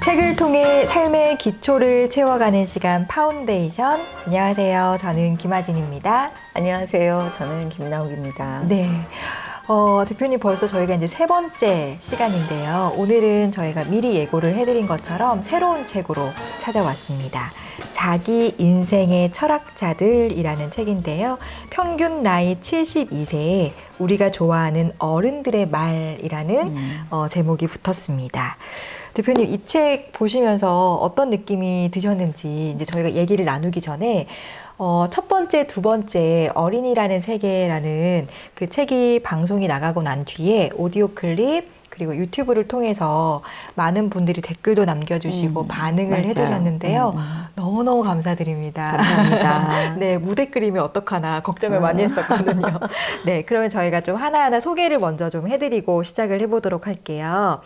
책을 통해 삶의 기초를 채워가는 시간 파운데이션. 안녕하세요. 저는 김아진입니다. 안녕하세요. 저는 김나옥입니다. 네. 대표님 벌써 저희가 이제 세 번째 시간인데요. 오늘은 저희가 미리 예고를 해드린 것처럼 새로운 책으로 찾아왔습니다. 자기 인생의 철학자들이라는 책인데요. 평균 나이 72세에 우리가 좋아하는 어른들의 말이라는 제목이 붙었습니다. 대표님, 이 책 보시면서 어떤 느낌이 드셨는지 이제 저희가 얘기를 나누기 전에 첫 번째, 두 번째 어린이라는 세계라는 그 책이 방송이 나가고 난 뒤에 오디오 클립 그리고 유튜브를 통해서 많은 분들이 댓글도 남겨주시고 반응을 맞아요. 해주셨는데요. 너무너무 감사드립니다. 감사합니다. 네, 무대 그림이 어떡하나 걱정을 많이 했었거든요. 네, 그러면 저희가 좀 하나하나 소개를 먼저 좀 해드리고 시작을 해보도록 할게요.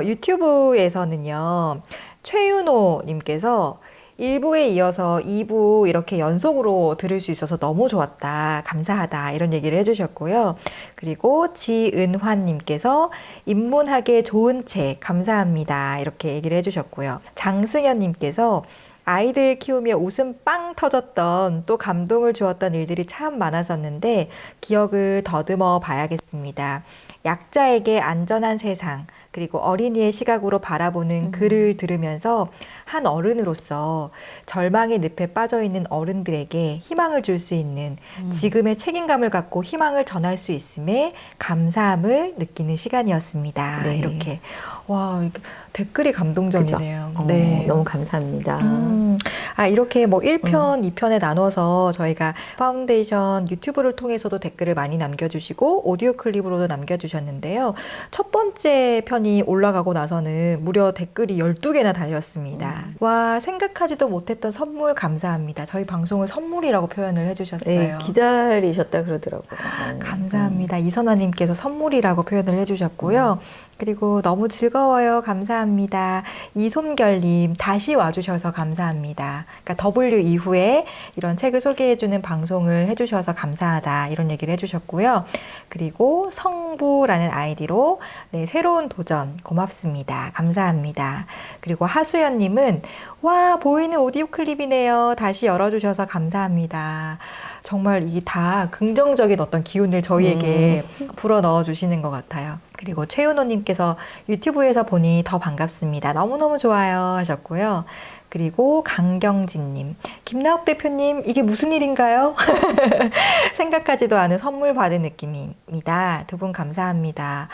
유튜브에서는요, 최윤호 님께서 1부에 이어서 2부 이렇게 연속으로 들을 수 있어서 너무 좋았다. 감사하다. 이런 얘기를 해주셨고요. 그리고 지은환님께서 인문학의 좋은 책 감사합니다. 이렇게 얘기를 해주셨고요. 장승현님께서 아이들 키우며 웃음 빵 터졌던 또 감동을 주었던 일들이 참 많았었는데 기억을 더듬어 봐야겠습니다. 약자에게 안전한 세상 그리고 어린이의 시각으로 바라보는 글을 들으면서 한 어른으로서 절망의 늪에 빠져있는 어른들에게 희망을 줄 수 있는 지금의 책임감을 갖고 희망을 전할 수 있음에 감사함을 느끼는 시간이었습니다. 네. 이렇게 와, 이렇게 댓글이 감동적이네요. 너무 감사합니다. 이렇게 뭐 1편, 2편에 나눠서 저희가 파운데이션 유튜브를 통해서도 댓글을 많이 남겨주시고 오디오 클립으로도 남겨주셨는데요. 첫 번째 편이 올라가고 나서는 무려 댓글이 12개나 달렸습니다. 와, 생각하지도 못했던 선물 감사합니다. 저희 방송을 선물이라고 표현을 해주셨어요. 네, 기다리셨다 그러더라고요. 감사합니다. 이선아님께서 선물이라고 표현을 해주셨고요. 그리고 너무 즐거워요. 감사합니다. 이솜결님 다시 와주셔서 감사합니다. 그러니까 W 이후에 이런 책을 소개해주는 방송을 해주셔서 감사하다. 이런 얘기를 해주셨고요. 그리고 성부라는 아이디로 네, 새로운 도전 고맙습니다. 감사합니다. 그리고 하수연님은 와 보이는 오디오 클립이네요. 다시 열어주셔서 감사합니다. 정말 이게 다 긍정적인 어떤 기운을 저희에게 불어 넣어주시는 것 같아요. 그리고 최윤호님께서 유튜브에서 보니 더 반갑습니다. 너무너무 좋아요 하셨고요. 그리고 강경진님, 김나옥 대표님 이게 무슨 일인가요? 생각하지도 않은 선물 받은 느낌입니다. 두 분 감사합니다.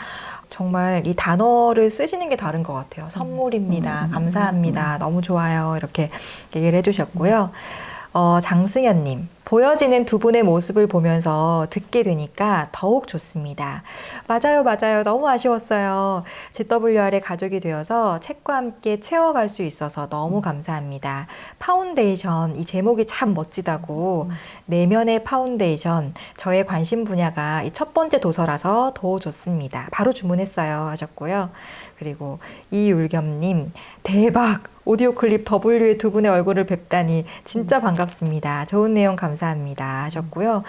정말 이 단어를 쓰시는 게 다른 것 같아요. 선물입니다. 감사합니다. 너무 좋아요. 이렇게 얘기를 해주셨고요. 장승현님, 보여지는 두 분의 모습을 보면서 듣게 되니까 더욱 좋습니다. 맞아요. 너무 아쉬웠어요. GWR의 가족이 되어서 책과 함께 채워갈 수 있어서 너무 감사합니다. 파운데이션, 이 제목이 참 멋지다고. 내면의 파운데이션, 저의 관심 분야가 이 첫 번째 도서라서 더 좋습니다. 바로 주문했어요 하셨고요. 그리고 이율겸님, 대박! 오디오 클립 W의 두 분의 얼굴을 뵙다니 진짜 반갑습니다. 좋은 내용 감사합니다 하셨고요.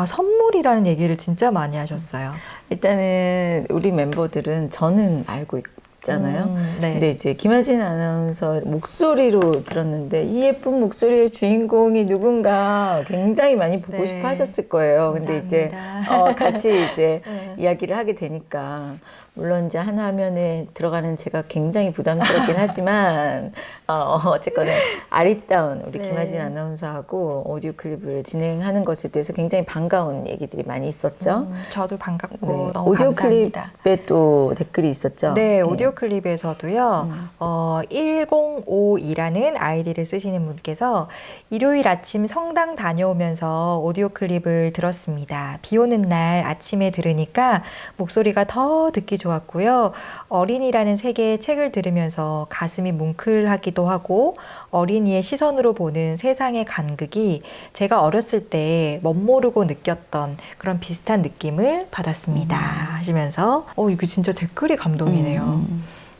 선물이라는 얘기를 진짜 많이 하셨어요. 일단은 우리 멤버들은 저는 알고 있잖아요. 네. 근데 이제 김아진 아나운서 목소리로 들었는데 이 예쁜 목소리의 주인공이 누군가 굉장히 많이 보고 네. 싶어 하셨을 거예요. 근데 이제 같이 이제 이야기를 하게 되니까 물론 이제 한 화면에 들어가는 제가 굉장히 부담스럽긴 하지만 어쨌거나 아리따운 우리 김아진 아나운서하고 오디오 클립을 진행하는 것에 대해서 굉장히 반가운 얘기들이 많이 있었죠. 저도 반갑고 네. 너무 오디오 감사합니다. 클립에 또 댓글이 있었죠. 네, 오디오 클립에서도요. 105이라는 아이디를 쓰시는 분께서 일요일 아침 성당 다녀오면서 오디오 클립을 들었습니다. 비 오는 날 아침에 들으니까 목소리가 더 듣기 좋았고요. 어린이라는 세계의 책을 들으면서 가슴이 뭉클하기도 하고 어린이의 시선으로 보는 세상의 간극이 제가 어렸을 때 멋모르고 느꼈던 그런 비슷한 느낌을 받았습니다. 하시면서 이거 진짜 댓글이 감동이네요.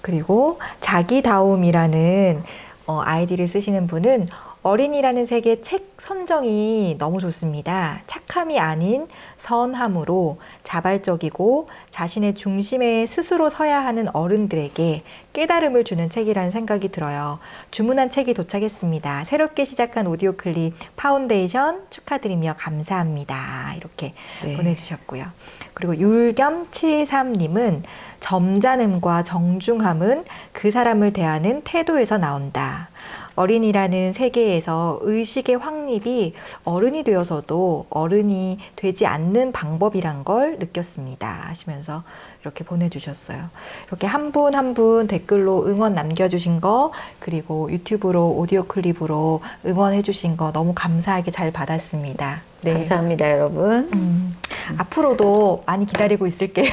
그리고 자기다움이라는 아이디를 쓰시는 분은 어린이라는 세계 책 선정이 너무 좋습니다. 착함이 아닌 선함으로 자발적이고 자신의 중심에 스스로 서야 하는 어른들에게 깨달음을 주는 책이라는 생각이 들어요. 주문한 책이 도착했습니다. 새롭게 시작한 오디오 클립 파운데이션 축하드리며 감사합니다. 이렇게 네. 보내주셨고요. 그리고 율겸73님은 점잖음과 정중함은 그 사람을 대하는 태도에서 나온다. 어린이라는 세계에서 의식의 확립이 어른이 되어서도 어른이 되지 않는 방법이란 걸 느꼈습니다. 하시면서 이렇게 보내주셨어요. 이렇게 한 분 한 분 댓글로 응원 남겨주신 거, 그리고 유튜브로 오디오 클립으로 응원해주신 거 너무 감사하게 잘 받았습니다. 네. 감사합니다, 여러분. 앞으로도 많이 기다리고 있을게요.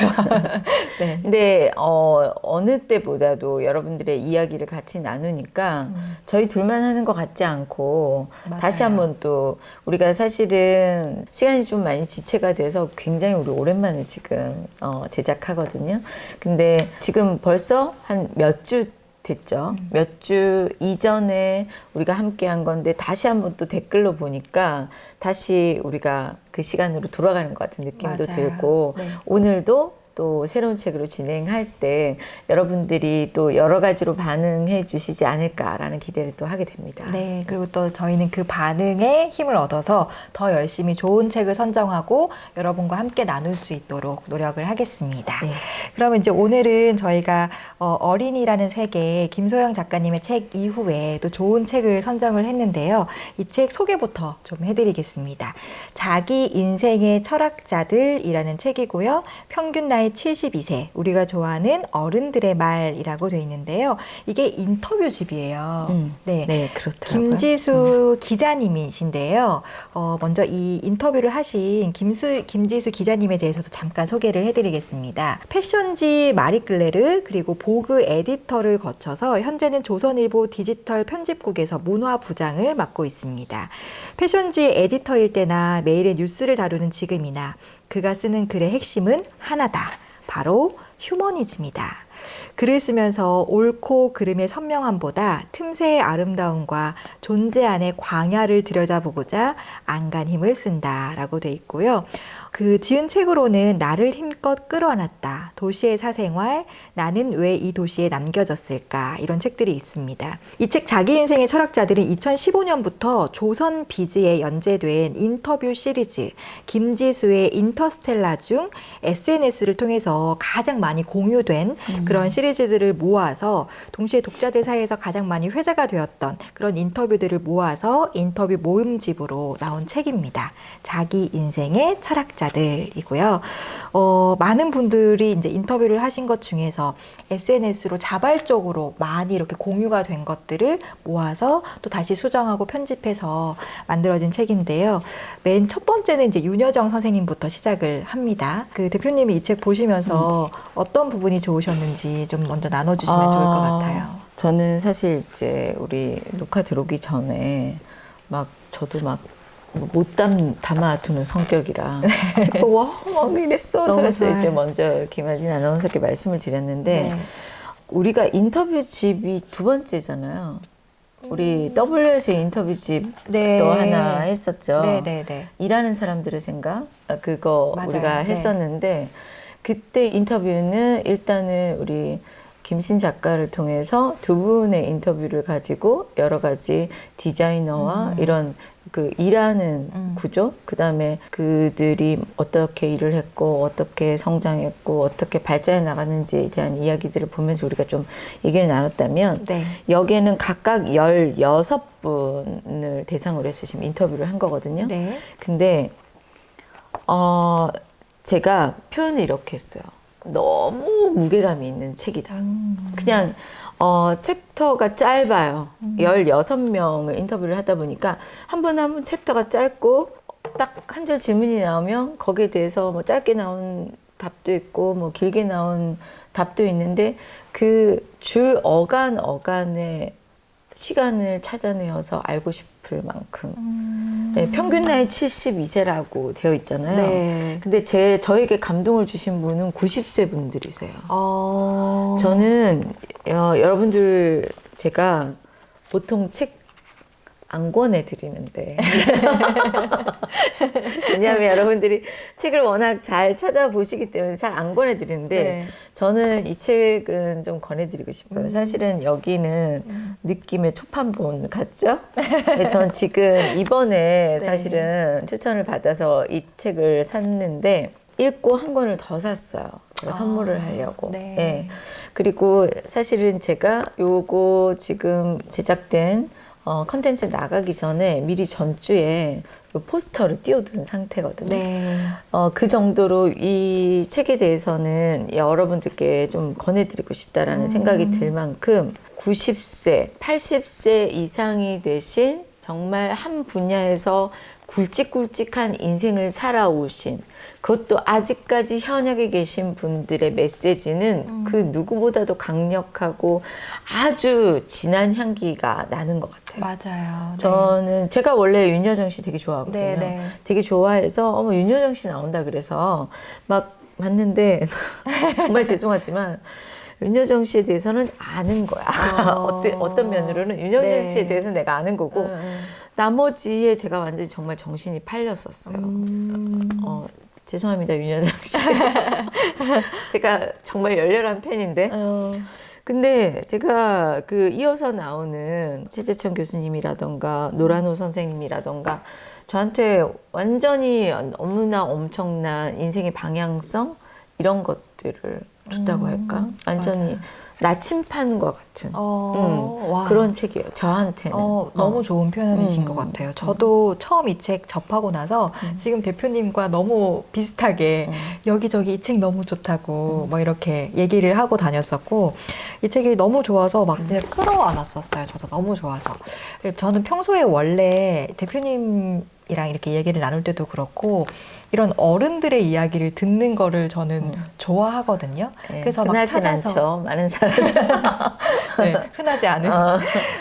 네. 근데 어느 때보다도 여러분들의 이야기를 같이 나누니까 저희 둘만 하는 것 같지 않고 맞아요. 다시 한번 또 우리가 사실은 시간이 좀 많이 지체가 돼서 굉장히 우리 오랜만에 지금 제작하거든요. 근데 지금 벌써 한 몇 주 됐죠. 몇 주 이전에 우리가 함께 한 건데 다시 한번 또 댓글로 보니까 다시 우리가 그 시간으로 돌아가는 것 같은 느낌도 맞아요. 들고 네. 오늘도 또 새로운 책으로 진행할 때 여러분들이 또 여러 가지로 반응해 주시지 않을까라는 기대를 또 하게 됩니다. 네, 그리고 또 저희는 그 반응에 힘을 얻어서 더 열심히 좋은 책을 선정하고 여러분과 함께 나눌 수 있도록 노력을 하겠습니다. 네. 그러면 이제 오늘은 저희가 어린이라는 세계 김소영 작가님의 책 이후에 또 좋은 책을 선정을 했는데요. 이 책 소개부터 좀 해드리겠습니다. 자기 인생의 철학자들이라는 책이고요. 평균 나이 72세, 우리가 좋아하는 어른들의 말이라고 되어 있는데요. 이게 인터뷰집이에요. 네. 네, 그렇더라고요. 김지수 기자님이신데요. 먼저 이 인터뷰를 하신 김지수 기자님에 대해서 잠깐 소개를 해드리겠습니다. 패션지 마리끌레르 그리고 보그 에디터를 거쳐서 현재는 조선일보 디지털 편집국에서 문화부장을 맡고 있습니다. 패션지 에디터일 때나 매일의 뉴스를 다루는 지금이나 그가 쓰는 글의 핵심은 하나다. 바로 휴머니즘이다. 글을 쓰면서 옳고 그름의 선명함보다 틈새의 아름다움과 존재 안의 광야를 들여다보고자 안간 힘을 쓴다라고 돼 있고요. 그 지은 책으로는 나를 힘껏 끌어안았다. 도시의 사생활, 나는 왜 이 도시에 남겨졌을까? 이런 책들이 있습니다. 이 책 자기 인생의 철학자들은 2015년부터 조선 비즈에 연재된 인터뷰 시리즈 김지수의 인터스텔라 중 SNS를 통해서 가장 많이 공유된 그런 시리즈들을 모아서 동시에 독자들 사이에서 가장 많이 회자가 되었던 그런 인터뷰들을 모아서 인터뷰 모음집으로 나온 책입니다. 자기 인생의 철학자들이고요. 많은 분들이 이제 인터뷰를 하신 것 중에서 SNS로 자발적으로 많이 이렇게 공유가 된 것들을 모아서 또 다시 수정하고 편집해서 만들어진 책인데요. 맨 첫 번째는 이제 윤여정 선생님부터 시작을 합니다. 그 대표님이 이 책 보시면서 어떤 부분이 좋으셨는지 좀 먼저 나눠주시면 좋을 것 같아요. 저는 사실 이제 우리 녹화 들어오기 전에 막 저도 막 못 담아두는 성격이라 자꾸 막 이랬어 저랬어 이제 먼저 김아진 아나운서께 말씀을 드렸는데 네. 우리가 인터뷰집이 두 번째잖아요. 우리 WS 인터뷰집도 네. 하나 했었죠. 네네네. 일하는 사람들의 생각 그거 맞아요. 우리가 네. 했었는데 그때 인터뷰는 일단은 우리 김신 작가를 통해서 두 분의 인터뷰를 가지고 여러 가지 디자이너와 이런 그 일하는 구조, 그 다음에 그들이 어떻게 일을 했고, 어떻게 성장했고, 어떻게 발전해 나가는지에 대한 이야기들을 보면서 우리가 좀 얘기를 나눴다면, 네. 여기에는 각각 16분을 대상으로 해서 지금 인터뷰를 한 거거든요. 네. 근데, 제가 표현을 이렇게 했어요. 너무 무게감이 있는 책이다. 그냥 챕터가 짧아요. 16명을 인터뷰를 하다 보니까 한 번 한 번 챕터가 짧고 딱 한 줄 질문이 나오면 거기에 대해서 뭐 짧게 나온 답도 있고 뭐 길게 나온 답도 있는데 그 줄 어간의 시간을 찾아내어서 알고 싶을 만큼 네, 평균 나이 72세라고 되어 있잖아요. 네. 근데 저에게 감동을 주신 분은 90세 분들이세요. 저는 여러분들 제가 보통 책 안 권해드리는데. 왜냐하면 여러분들이 책을 워낙 잘 찾아보시기 때문에 잘 안 권해드리는데 네. 저는 이 책은 좀 권해드리고 싶어요. 사실은 여기는 느낌의 초판본 같죠? 근데 전 지금 이번에 네. 사실은 추천을 받아서 이 책을 샀는데 읽고 한 권을 더 샀어요. 제가 선물을 하려고. 네. 예. 그리고 사실은 제가 요거 지금 제작된 컨텐츠 나가기 전에 미리 전주에 요 포스터를 띄워둔 상태거든요. 네. 그 정도로 이 책에 대해서는 여러분들께 좀 권해드리고 싶다라는 생각이 들 만큼 90세, 80세 이상이 되신 정말 한 분야에서 굵직굵직한 인생을 살아오신 그것도 아직까지 현역에 계신 분들의 메시지는 그 누구보다도 강력하고 아주 진한 향기가 나는 것 같아요. 맞아요. 네. 저는 제가 원래 윤여정 씨 되게 좋아하거든요. 네, 네. 되게 좋아해서 어머 윤여정 씨 나온다 그래서 막 봤는데 정말 죄송하지만 윤여정 씨에 대해서는 아는 거야. 어떤 면으로는 윤여정 네. 씨에 대해서 내가 아는 거고 나머지에 제가 완전히 정말 정신이 팔렸었어요. 죄송합니다 윤여정 씨. 제가 정말 열렬한 팬인데. 근데 제가 그 이어서 나오는 최재천 교수님이라던가 노란호 선생님이라던가 저한테 완전히 너무나 엄청난 인생의 방향성 이런 것들을 줬다고 할까? 완전히 맞아요. 나침판과 같은 와. 그런 책이에요. 저한테는. 너무 좋은 표현이신 것 같아요. 저도 처음 이 책 접하고 나서 지금 대표님과 너무 비슷하게 여기저기 이 책 너무 좋다고 막 이렇게 얘기를 하고 다녔었고 이 책이 너무 좋아서 막 그냥 끌어안았었어요. 저도 너무 좋아서. 저는 평소에 원래 대표님이랑 이렇게 얘기를 나눌 때도 그렇고 이런 어른들의 이야기를 듣는 거를 저는 좋아하거든요. 네, 그래서 막 흔하진 찾아서 않죠. 많은 사람들. 네, 흔하지 않은.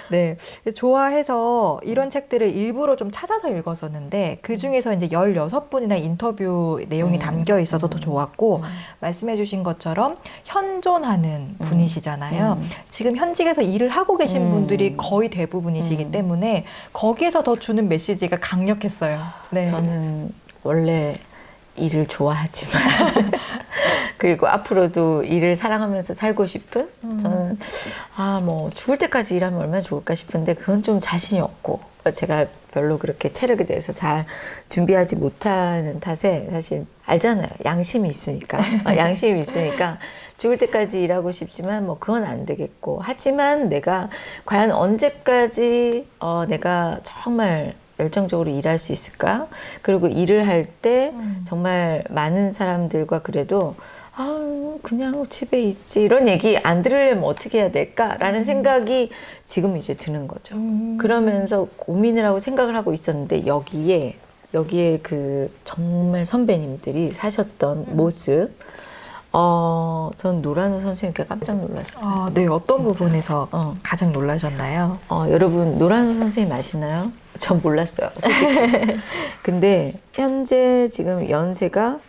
네, 좋아해서 이런 책들을 일부러 좀 찾아서 읽었었는데 그 중에서 이제 16분이나 인터뷰 내용이 담겨 있어서 더 좋았고 말씀해주신 것처럼 현존하는 분이시잖아요. 지금 현직에서 일을 하고 계신 분들이 거의 대부분이시기 때문에 거기에서 더 주는 메시지가 강력했어요. 네. 저는 원래 일을 좋아하지만 그리고 앞으로도 일을 사랑하면서 살고 싶은 저는 뭐 죽을 때까지 일하면 얼마나 좋을까 싶은데 그건 좀 자신이 없고 제가 별로 그렇게 체력에 대해서 잘 준비하지 못하는 탓에 사실 알잖아요. 양심이 있으니까 양심이 있으니까 죽을 때까지 일하고 싶지만 뭐 그건 안 되겠고 하지만 내가 과연 언제까지 내가 정말 열정적으로 일할 수 있을까? 그리고 일을 할 때 정말 많은 사람들과 그래도 그냥 집에 있지 이런 얘기 안 들으려면 어떻게 해야 될까라는 생각이 지금 이제 드는 거죠. 그러면서 고민을 하고 생각을 하고 있었는데 여기에 그 정말 선배님들이 사셨던 모습 전 노란호 선생님께 깜짝 놀랐어요. 네, 어떤 부분에서 가장 놀라셨나요? 여러분 노란호 선생님 아시나요? 전 몰랐어요, 솔직히. 근데 현재 지금 연세가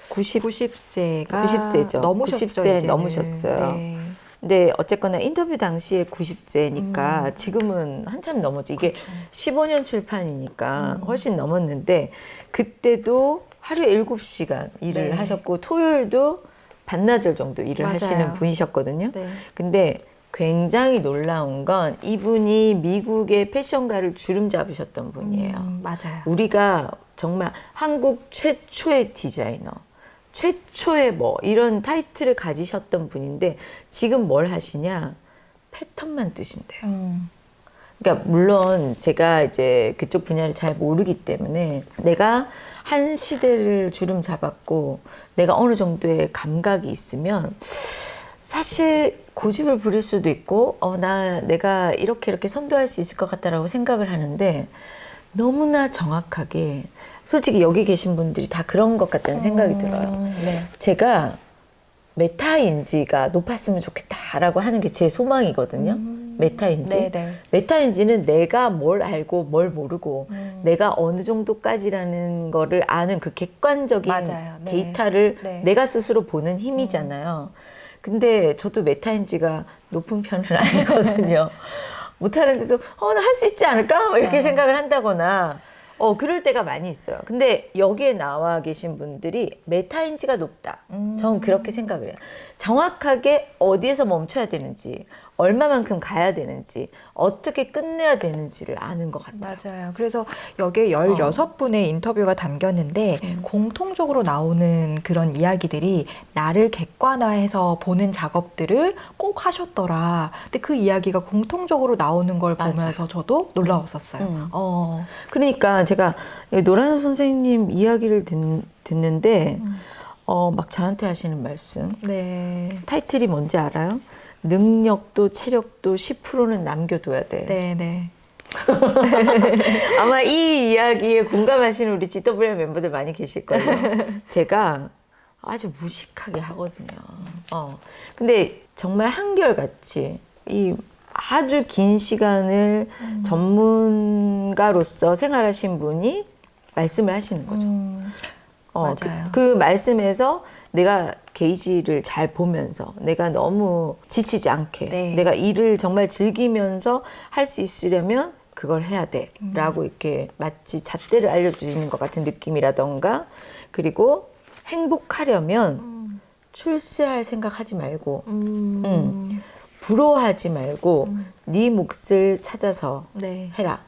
90세가 90세죠. 넘으셨죠, 90세 이제는. 넘으셨어요. 네. 근데 어쨌거나 인터뷰 당시에 90세니까 지금은 한참 넘었죠. 이게 15년 출판이니까 훨씬 넘었는데 그때도 하루에 7시간 일을 네. 하셨고 토요일도 반나절 정도 일을 맞아요. 하시는 분이셨거든요. 네. 근데 굉장히 놀라운 건 이분이 미국의 패션가를 주름 잡으셨던 분이에요. 맞아요. 우리가 정말 한국 최초의 디자이너, 최초의 뭐 이런 타이틀을 가지셨던 분인데 지금 뭘 하시냐? 패턴만 뜨신대요. 그러니까 물론 제가 이제 그쪽 분야를 잘 모르기 때문에 내가 한 시대를 주름 잡았고 내가 어느 정도의 감각이 있으면 사실 고집을 부릴 수도 있고 내가 이렇게 선도할 수 있을 것 같다라고 생각을 하는데 너무나 정확하게 솔직히 여기 계신 분들이 다 그런 것 같다는 생각이 들어요. 네. 제가 메타인지가 높았으면 좋겠다라고 하는 게 제 소망이거든요. 메타인지. 네네. 메타인지는 내가 뭘 알고 뭘 모르고 내가 어느 정도까지라는 거를 아는 그 객관적인 맞아요. 네. 데이터를 네. 내가 스스로 보는 힘이잖아요. 근데 저도 메타인지가 높은 편은 아니거든요. 못하는데도 나 할 수 있지 않을까? 뭐 이렇게 생각을 한다거나 그럴 때가 많이 있어요. 근데 여기에 나와 계신 분들이 메타인지가 높다. 전 그렇게 생각을 해요. 정확하게 어디에서 멈춰야 되는지, 얼마만큼 가야 되는지, 어떻게 끝내야 되는지를 아는 것 같아요. 맞아요. 그래서 여기에 16분의 인터뷰가 담겼는데 공통적으로 나오는 그런 이야기들이 나를 객관화해서 보는 작업들을 꼭 하셨더라. 근데 그 이야기가 공통적으로 나오는 걸 맞아요. 보면서 저도 놀라웠었어요. 그러니까 제가 노란우 선생님 이야기를 듣는데 막 저한테 하시는 말씀. 네. 타이틀이 뭔지 알아요? 능력도 체력도 10%는 남겨둬야 돼. 네. 아마 이 이야기에 공감하시는 우리 GWR 멤버들 많이 계실 거예요. 제가 아주 무식하게 하거든요. 근데 정말 한결같이 이 아주 긴 시간을 전문가로서 생활하신 분이 말씀을 하시는 거죠. 맞아요. 그 말씀에서 내가 게이지를 잘 보면서 내가 너무 지치지 않게 네. 내가 일을 정말 즐기면서 할 수 있으려면 그걸 해야 돼 라고 이렇게 마치 잣대를 알려주시는 것 같은 느낌이라던가 그리고 행복하려면 출세할 생각하지 말고 부러워하지 말고 네 몫을 찾아서 네. 해라.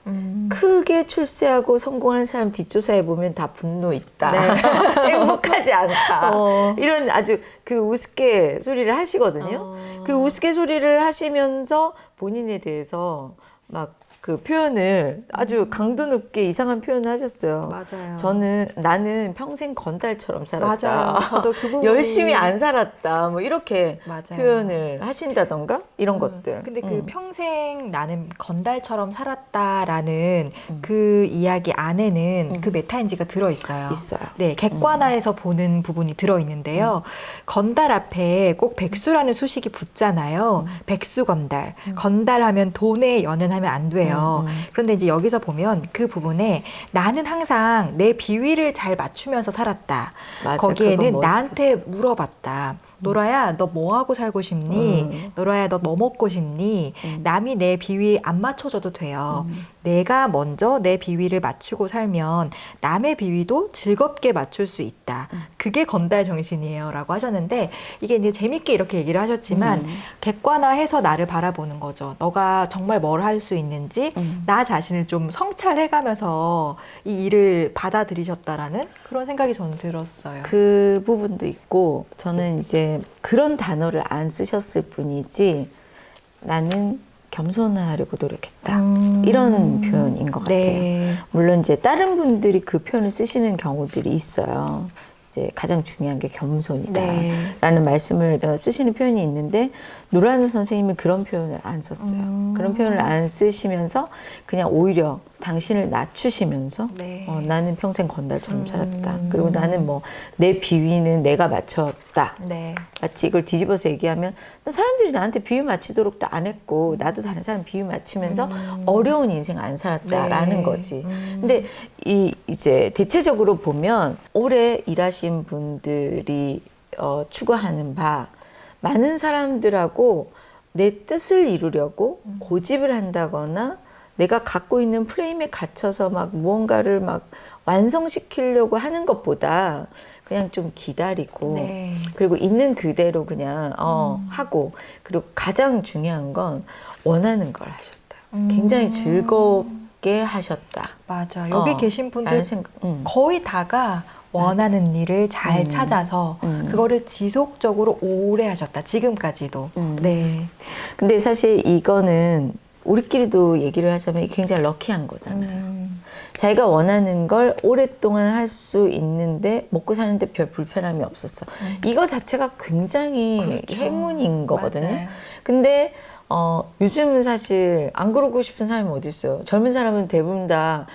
크게 출세하고 성공하는 사람 뒷조사해보면 다 분노 있다. 네. 행복하지 않다. 이런 아주 그 우스갯 소리를 하시거든요. 그 우스갯 소리를 하시면서 본인에 대해서 막 그 표현을 아주 강도 높게 이상한 표현을 하셨어요. 맞아요. 나는 평생 건달처럼 살았다. 맞아요. 저도 그 부분이 열심히 안 살았다. 뭐 이렇게 맞아요. 표현을 하신다던가 이런 것들. 근데 그 평생 나는 건달처럼 살았다라는 그 이야기 안에는 그 메타인지가 들어있어요. 있어요. 네, 객관화해서 보는 부분이 들어있는데요. 건달 앞에 꼭 백수라는 수식이 붙잖아요. 백수 건달. 건달하면 돈에 연연하면 안 돼요. 그런데 이제 여기서 보면 그 부분에 나는 항상 내 비위를 잘 맞추면서 살았다. 맞아, 거기에는 그건 나한테 물어봤다. 노라야, 너 뭐 하고 살고 싶니? 노라야, 너 뭐 먹고 싶니? 남이 내 비위 안 맞춰줘도 돼요. 내가 먼저 내 비위를 맞추고 살면 남의 비위도 즐겁게 맞출 수 있다. 그게 건달 정신이에요. 라고 하셨는데 이게 이제 재밌게 이렇게 얘기를 하셨지만 객관화해서 나를 바라보는 거죠. 너가 정말 뭘 할 수 있는지 나 자신을 좀 성찰해가면서 이 일을 받아들이셨다라는 그런 생각이 저는 들었어요. 그 부분도 있고 저는 이제 그런 단어를 안 쓰셨을 뿐이지 나는 겸손하려고 노력했다. 이런 표현인 것 같아요. 네. 물론 이제 다른 분들이 그 표현을 쓰시는 경우들이 있어요. 이제 가장 중요한 게 겸손이다라는 말씀을 쓰시는 표현이 있는데 노란우 선생님은 그런 표현을 안 썼어요. 그런 표현을 안 쓰시면서 그냥 오히려 당신을 낮추시면서 네. 나는 평생 건달처럼 살았다. 그리고 나는 뭐 내 비위는 내가 맞췄다. 네. 마치 이걸 뒤집어서 얘기하면 사람들이 나한테 비위 맞추도록도 안 했고 나도 다른 사람 비위 맞추면서 어려운 인생 안 살았다라는 네. 거지. 근데 이제 대체적으로 보면 오래 일하신 분들이 추구하는 바 많은 사람들하고 내 뜻을 이루려고 고집을 한다거나 내가 갖고 있는 프레임에 갇혀서 막 무언가를 막 완성시키려고 하는 것보다 그냥 좀 기다리고 네. 그리고 있는 그대로 그냥 하고 그리고 가장 중요한 건 원하는 걸 하셨다. 굉장히 즐겁게 하셨다. 맞아. 여기 계신 분들 라는 생각, 거의 다가 원하는 일을 잘 찾아서 그거를 지속적으로 오래 하셨다. 지금까지도. 네. 근데 사실 이거는 우리끼리도 얘기를 하자면 굉장히 럭키한 거잖아요. 자기가 원하는 걸 오랫동안 할 수 있는데 먹고 사는데 별 불편함이 없었어. 이거 자체가 굉장히 그렇죠. 행운인 거거든요. 맞아요. 근데 요즘은 사실 안 그러고 싶은 사람이 어디 있어요. 젊은 사람은 대부분 다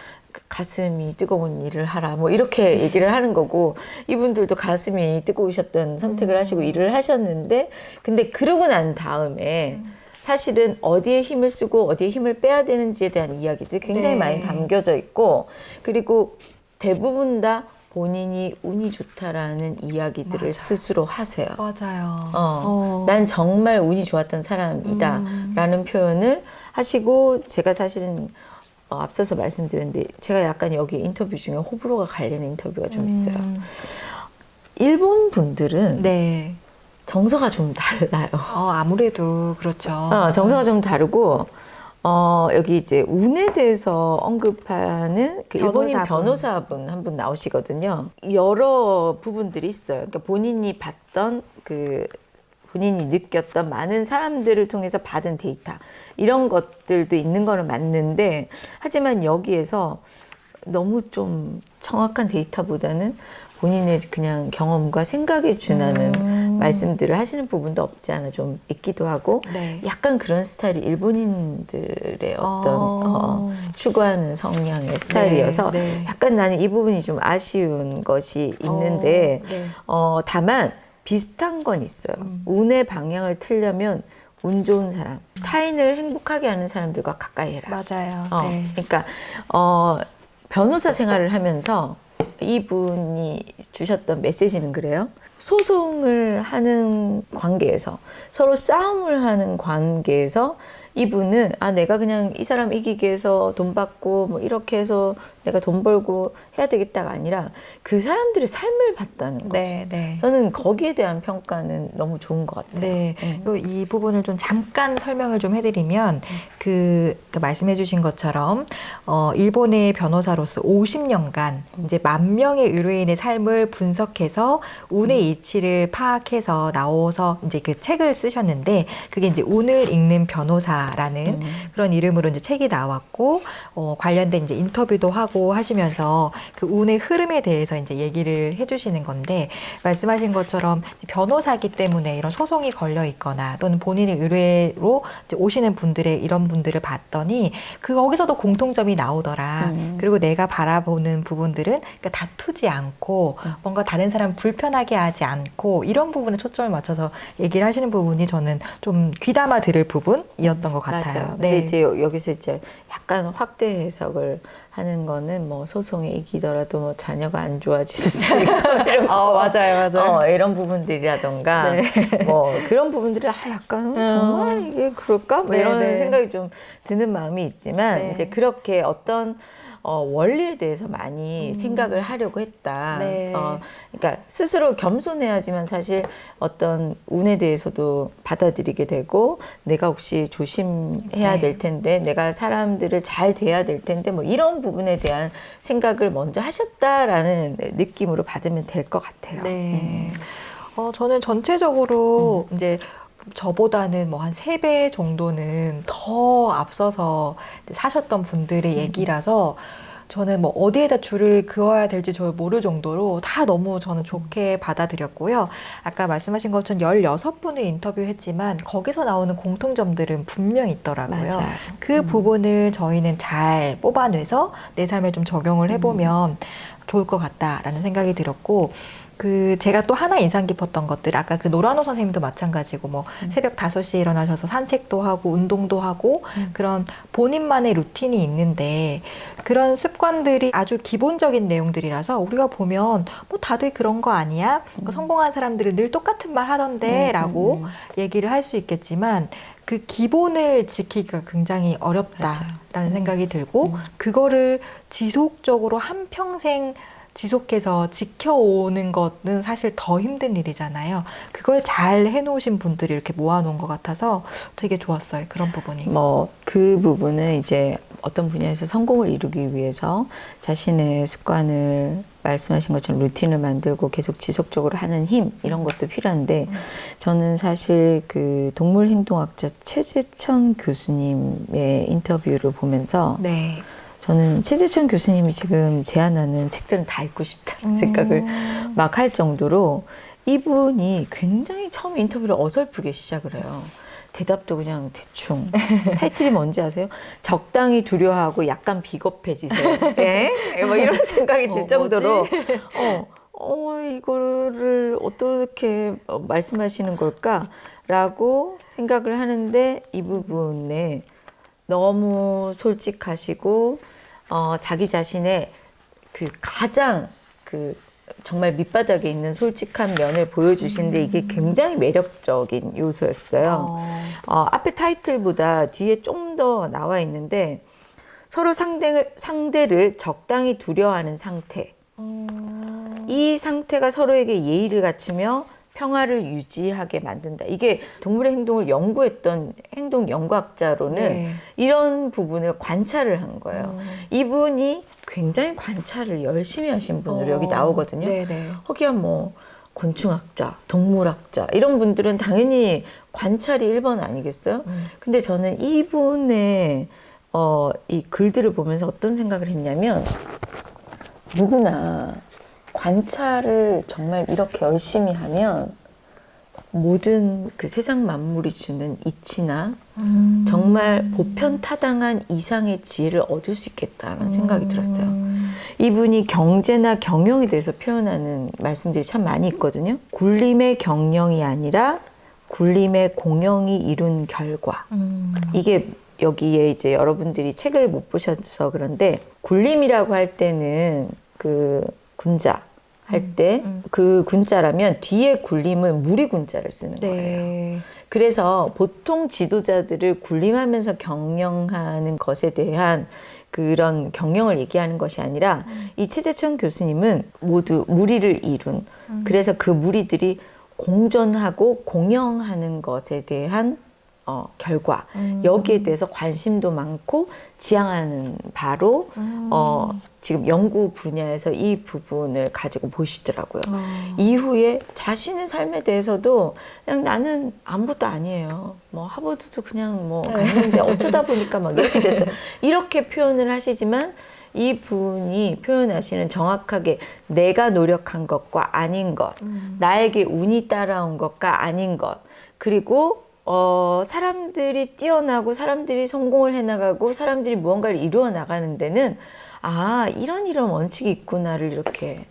가슴이 뜨거운 일을 하라 뭐 이렇게 얘기를 하는 거고 이분들도 가슴이 뜨거우셨던 선택을 하시고 일을 하셨는데 근데 그러고 난 다음에 사실은 어디에 힘을 쓰고 어디에 힘을 빼야 되는지에 대한 이야기들이 굉장히 네. 많이 담겨져 있고 그리고 대부분 다 본인이 운이 좋다라는 이야기들을 맞아요. 스스로 하세요. 맞아요. 난 정말 운이 좋았던 사람이다 라는 표현을 하시고, 제가 사실은 앞서서 말씀드렸는데 제가 약간 여기 인터뷰 중에 호불호가 갈리는 인터뷰가 좀 있어요. 일본 분들은 네. 정서가 좀 달라요. 아무래도 그렇죠. 정서가 좀 다르고, 여기 이제 운에 대해서 언급하는 그 일본인 변호사분 한 분 나오시거든요. 여러 부분들이 있어요. 그러니까 본인이 봤던 본인이 느꼈던 많은 사람들을 통해서 받은 데이터, 이런 것들도 있는 거는 맞는데, 하지만 여기에서 너무 좀 정확한 데이터보다는 본인의 그냥 경험과 생각에 준하는 말씀들을 하시는 부분도 없지 않아 좀 있기도 하고, 네. 약간 그런 스타일이 일본인들의 어떤 추구하는 성향의 스타일이어서 네. 약간 나는 이 부분이 좀 아쉬운 것이 있는데, 네. 다만 비슷한 건 있어요. 운의 방향을 틀려면 운 좋은 사람, 타인을 행복하게 하는 사람들과 가까이 해라. 맞아요. 네. 그러니까 변호사 생활을 하면서 이분이 주셨던 메시지는 그래요. 소송을 하는 관계에서, 서로 싸움을 하는 관계에서 이분은 내가 그냥 이 사람 이기게 해서 돈 받고 뭐 이렇게 해서 내가 돈 벌고 해야 되겠다가 아니라 그 사람들의 삶을 봤다는 거죠. 네. 저는 거기에 대한 평가는 너무 좋은 것 같아요. 네. 이 부분을 좀 잠깐 설명을 좀 해드리면, 그 말씀해주신 것처럼 일본의 변호사로서 50년간 이제 10,000명의 의뢰인의 삶을 분석해서 운의 이치를 파악해서 나와서 이제 그 책을 쓰셨는데, 그게 이제 운을 읽는 변호사라는 그런 이름으로 이제 책이 나왔고, 관련된 이제 인터뷰도 하고 하시면서 그 운의 흐름에 대해서 이제 얘기를 해주시는 건데, 말씀하신 것처럼 변호사기 때문에 이런 소송이 걸려 있거나 또는 본인의 의뢰로 이제 오시는 분들의 이런 분들을 봤더니 거기서도 공통점이 나오더라. 그리고 내가 바라보는 부분들은 그러니까 다투지 않고 뭔가 다른 사람 불편하게 하지 않고 이런 부분에 초점을 맞춰서 얘기를 하시는 부분이 저는 좀 귀담아 들을 부분이었던 것 같아요. 맞아요. 네. 근데 이제 여기서 이제 약간 확대 해석을 하는 거는 뭐 소송에 이기더라도 뭐 자녀가 안 좋아질 수 있고 이런 거. 맞아요. 이런 부분들이라던가 네. 뭐 그런 부분들이 약간 정말 이게 그럴까? 뭐 이런 네. 생각이 좀 드는 마음이 있지만, 네. 이제 그렇게 어떤 원리에 대해서 많이 생각을 하려고 했다. 네. 그러니까 스스로 겸손해야지만 사실 어떤 운에 대해서도 받아들이게 되고, 내가 혹시 조심해야 네. 될 텐데, 내가 사람들을 잘 대해야 될 텐데, 뭐 이런 부분에 대한 생각을 먼저 하셨다라는 느낌으로 받으면 될 것 같아요. 네. 저는 전체적으로 이제 저보다는 뭐 한 3배 정도는 더 앞서서 사셨던 분들의 얘기라서 저는 뭐 어디에다 줄을 그어야 될지 저 모를 정도로 다 너무 저는 좋게 받아들였고요. 아까 말씀하신 것처럼 16분을 인터뷰했지만 거기서 나오는 공통점들은 분명히 있더라고요. 맞아요. 그 부분을 저희는 잘 뽑아내서 내 삶에 좀 적용을 해보면 좋을 것 같다라는 생각이 들었고, 제가 또 하나 인상 깊었던 것들, 아까 그 노라노 선생님도 마찬가지고, 뭐, 새벽 5시에 일어나셔서 산책도 하고, 운동도 하고, 그런 본인만의 루틴이 있는데, 그런 습관들이 아주 기본적인 내용들이라서, 우리가 보면, 뭐, 다들 그런 거 아니야? 성공한 사람들은 늘 똑같은 말 하던데, 라고 얘기를 할 수 있겠지만, 그 기본을 지키기가 굉장히 어렵다라는 생각이 들고, 그거를 지속적으로 한평생 지속해서 지켜오는 것은 사실 더 힘든 일이잖아요. 그걸 잘 해놓으신 분들이 이렇게 모아놓은 것 같아서 되게 좋았어요. 그런 부분이. 뭐 그 부분은 이제 어떤 분야에서 성공을 이루기 위해서 자신의 습관을, 말씀하신 것처럼 루틴을 만들고 계속 지속적으로 하는 힘, 이런 것도 필요한데, 저는 사실 그 동물행동학자 최재천 교수님의 인터뷰를 보면서 네. 저는 최재천 교수님이 지금 제안하는 책들은 다 읽고 싶다는 생각을 막 할 정도로, 이분이 굉장히 처음 인터뷰를 어설프게 시작을 해요. 대답도 그냥 대충. 타이틀이 뭔지 아세요? 적당히 두려워하고 약간 비겁해지세요. 예? 뭐 이런 생각이 들 정도로 이거를 어떻게 말씀하시는 걸까라고 생각을 하는데, 이 부분에 너무 솔직하시고 자기 자신의 그 가장 그 정말 밑바닥에 있는 솔직한 면을 보여주시는데 이게 굉장히 매력적인 요소였어요. 앞에 타이틀보다 뒤에 좀 더 나와 있는데 서로 상대를 적당히 두려워하는 상태. 이 상태가 서로에게 예의를 갖추며 평화를 유지하게 만든다. 이게 동물의 행동을 연구했던 행동 연구학자로는 네. 이런 부분을 관찰을 한 거예요. 이분이 굉장히 관찰을 열심히 하신 분으로 여기 나오거든요. 네네. 거기야 뭐 곤충학자, 동물학자 이런 분들은 당연히 관찰이 1번 아니겠어요? 근데 저는 이분의 이 글들을 보면서 어떤 생각을 했냐면 누구나 관찰을 정말 이렇게 열심히 하면 모든 그 세상 만물이 주는 이치나 정말 보편타당한 이상의 지혜를 얻을 수 있겠다는 생각이 들었어요. 이분이 경제나 경영에 대해서 표현하는 말씀들이 참 많이 있거든요. 굴림의 경영이 아니라 굴림의 공영이 이룬 결과. 이게 여기에 이제 여러분들이 책을 못 보셔서 그런데 굴림이라고 할 때는 그 군자 할 때 그 군자라면 뒤에 굴림은 무리 군자를 쓰는 거예요. 네. 그래서 보통 지도자들을 굴림하면서 경영하는 것에 대한 그런 경영을 얘기하는 것이 아니라 이 최재천 교수님은 모두 무리를 이룬 그래서 그 무리들이 공존하고 공영하는 것에 대한 결과 여기에 대해서 관심도 많고 지향하는 바로 지금 연구 분야에서 이 부분을 가지고 보시더라고요. 이후에 자신의 삶에 대해서도 그냥 나는 아무것도 아니에요. 뭐 하버드도 그냥 뭐 갔는데 어쩌다 보니까 막 이렇게 됐어요. 이렇게 표현을 하시지만 이 분이 표현하시는 정확하게 내가 노력한 것과 아닌 것, 나에게 운이 따라온 것과 아닌 것, 그리고 사람들이 뛰어나고 사람들이 성공을 해나가고 사람들이 무언가를 이루어 나가는 데는 이런 원칙이 있구나를 이렇게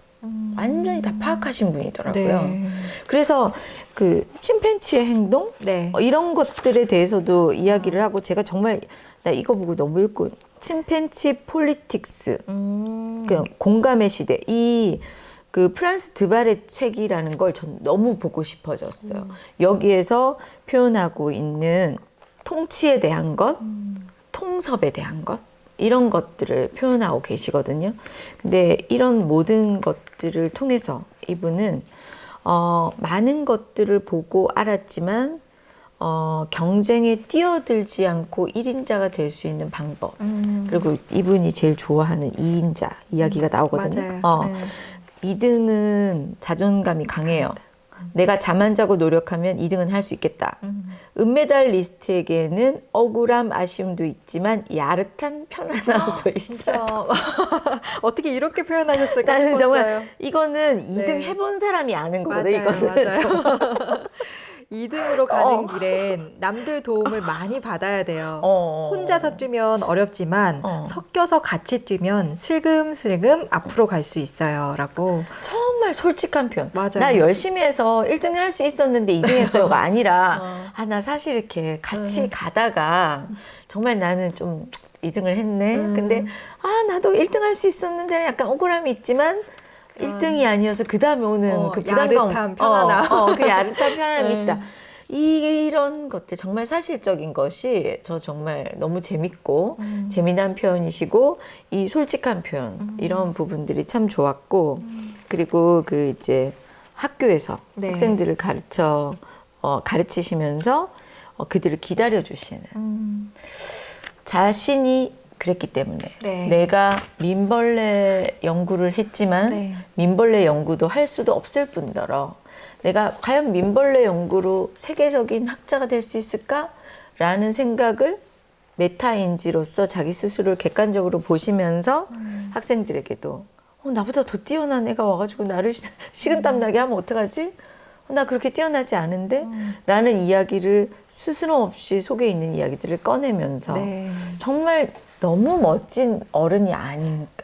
완전히 다 파악하신 분이더라고요. 네. 그래서 그 침팬지의 행동 네. 이런 것들에 대해서도 이야기를 하고 제가 정말 나 이거 보고 너무 읽고 침팬지 폴리틱스 그 공감의 시대 그 프란스 드발의 책이라는 걸 전 너무 보고 싶어졌어요. 여기에서 표현하고 있는 통치에 대한 것, 통섭에 대한 것, 이런 것들을 표현하고 계시거든요. 근데 이런 모든 것들을 통해서 이분은 많은 것들을 보고 알았지만 경쟁에 뛰어들지 않고 1인자가 될 수 있는 방법. 그리고 이분이 제일 좋아하는 2인자 이야기가 나오거든요. 맞아요. 2등은 자존감이 강해요. 내가 잠 안 자고 노력하면 2등은 할 수 있겠다. 은메달 리스트에게는 억울함, 아쉬움도 있지만 야릇한 편안함도 있어요. 어떻게 이렇게 표현하셨을까 나는 싶었어요. 정말 이거는 2등 네. 해본 사람이 아는 거거든. 맞아요, 이거는 맞아요. 2등으로 가는 길엔 남들 도움을 많이 받아야 돼요. 혼자서 뛰면 어렵지만 섞여서 같이 뛰면 슬금슬금 앞으로 갈 수 있어요. 라고. 정말 솔직한 표현. 맞아요. 나 열심히 해서 1등 할 수 있었는데 2등 했어요가 아니라 나 사실 이렇게 같이 가다가 정말 나는 좀 2등을 했네. 근데 나도 1등 할 수 있었는데 약간 억울함이 있지만 1등이 아니어서 그 다음에 오는 그 부담감, 야릇한 편안함. 그 야릇한 편안함이 있다. 이런 것들 정말 사실적인 것이 저 정말 너무 재밌고 재미난 표현이시고 이 솔직한 표현 이런 부분들이 참 좋았고 그리고 그 이제 학교에서 네. 학생들을 가르치시면서 그들을 기다려 주시는 자신이 그랬기 때문에 네. 내가 민벌레 연구를 했지만 네. 민벌레 연구도 할 수도 없을 뿐더러 내가 과연 민벌레 연구로 세계적인 학자가 될 수 있을까? 라는 생각을 메타인지로서 자기 스스로를 객관적으로 보시면서 학생들에게도 나보다 더 뛰어난 애가 와가지고 나를 식은땀 나게 하면 어떡하지? 나 그렇게 뛰어나지 않은데? 라는 이야기를 스스럼 없이 속에 있는 이야기들을 꺼내면서 네. 정말 너무 멋진 어른이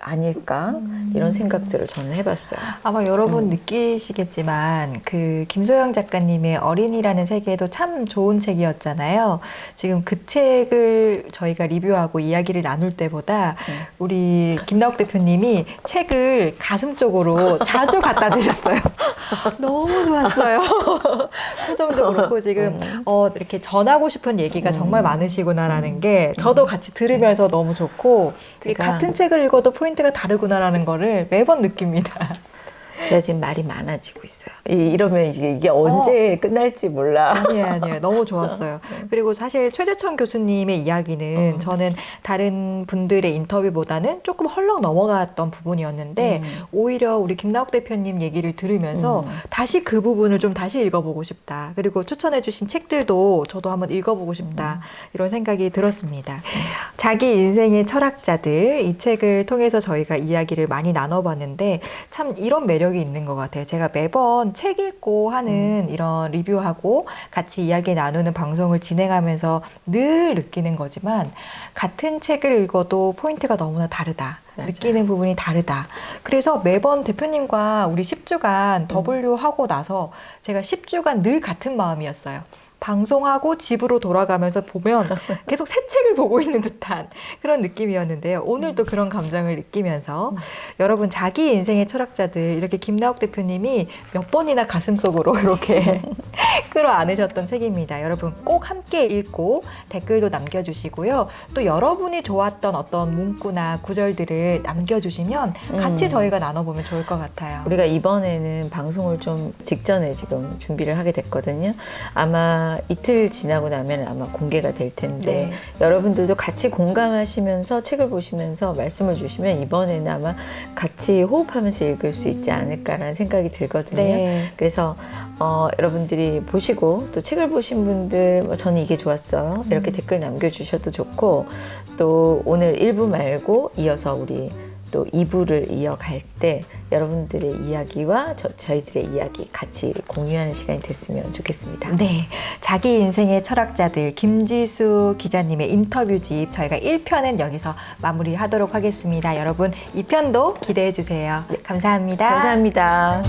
아닐까 이런 생각들을 저는 해봤어요. 아마 여러분 느끼시겠지만 그 김소영 작가님의 어린이라는 세계도 참 좋은 책이었잖아요. 지금 그 책을 저희가 리뷰하고 이야기를 나눌 때보다 우리 김나옥 대표님이 책을 가슴 쪽으로 자주 갖다 대셨어요. 너무 좋았어요. 표정도 그렇고 지금 이렇게 전하고 싶은 얘기가 정말 많으시구나라는 게 저도 같이 들으면서 너무 좋고 이 같은 책을 읽어도 포인트가 다르구나라는 거를 매번 느낍니다. 제가 지금 말이 많아지고 있어요. 이러면 이게 언제 끝날지 몰라. 아니에요. 너무 좋았어요. 그리고 사실 최재천 교수님의 이야기는 저는 다른 분들의 인터뷰보다는 조금 헐렁 넘어갔던 부분이었는데 오히려 우리 김나옥 대표님 얘기를 들으면서 다시 그 부분을 좀 다시 읽어보고 싶다. 그리고 추천해 주신 책들도 저도 한번 읽어보고 싶다. 이런 생각이 들었습니다. 자기 인생의 철학자들, 이 책을 통해서 저희가 이야기를 많이 나눠봤는데 참 이런 매력이 있는 것 같아요. 제가 매번 책 읽고 하는 이런 리뷰하고 같이 이야기 나누는 방송을 진행하면서 늘 느끼는 거지만 같은 책을 읽어도 포인트가 너무나 다르다. 맞아요. 느끼는 부분이 다르다. 그래서 매번 대표님과 우리 10주간 W 하고 나서 제가 10주간 늘 같은 마음이었어요. 방송하고 집으로 돌아가면서 보면 계속 새 책을 보고 있는 듯한 그런 느낌이었는데요. 오늘도 그런 감정을 느끼면서 여러분 자기 인생의 철학자들 이렇게 김나옥 대표님이 몇 번이나 가슴속으로 이렇게 끌어안으셨던 책입니다. 여러분 꼭 함께 읽고 댓글도 남겨주시고요. 또 여러분이 좋았던 어떤 문구나 구절들을 남겨주시면 같이 저희가 나눠보면 좋을 것 같아요. 우리가 이번에는 방송을 좀 직전에 지금 준비를 하게 됐거든요. 아마 이틀 지나고 나면 아마 공개가 될 텐데 여러분들도 같이 공감하시면서 책을 보시면서 말씀을 주시면 이번에는 아마 같이 호흡하면서 읽을 수 있지 않을까라는 생각이 들거든요. 그래서 여러분들이 보시고 또 책을 보신 분들 저는 이게 좋았어요. 이렇게 댓글 남겨주셔도 좋고 또 오늘 1부 말고 이어서 우리 또 2부를 이어갈 때 여러분들의 이야기와 저희들의 이야기 같이 공유하는 시간이 됐으면 좋겠습니다. 네, 자기 인생의 철학자들 김지수 기자님의 인터뷰집 저희가 1편은 여기서 마무리하도록 하겠습니다. 여러분 2편도 기대해 주세요. 감사합니다. 감사합니다.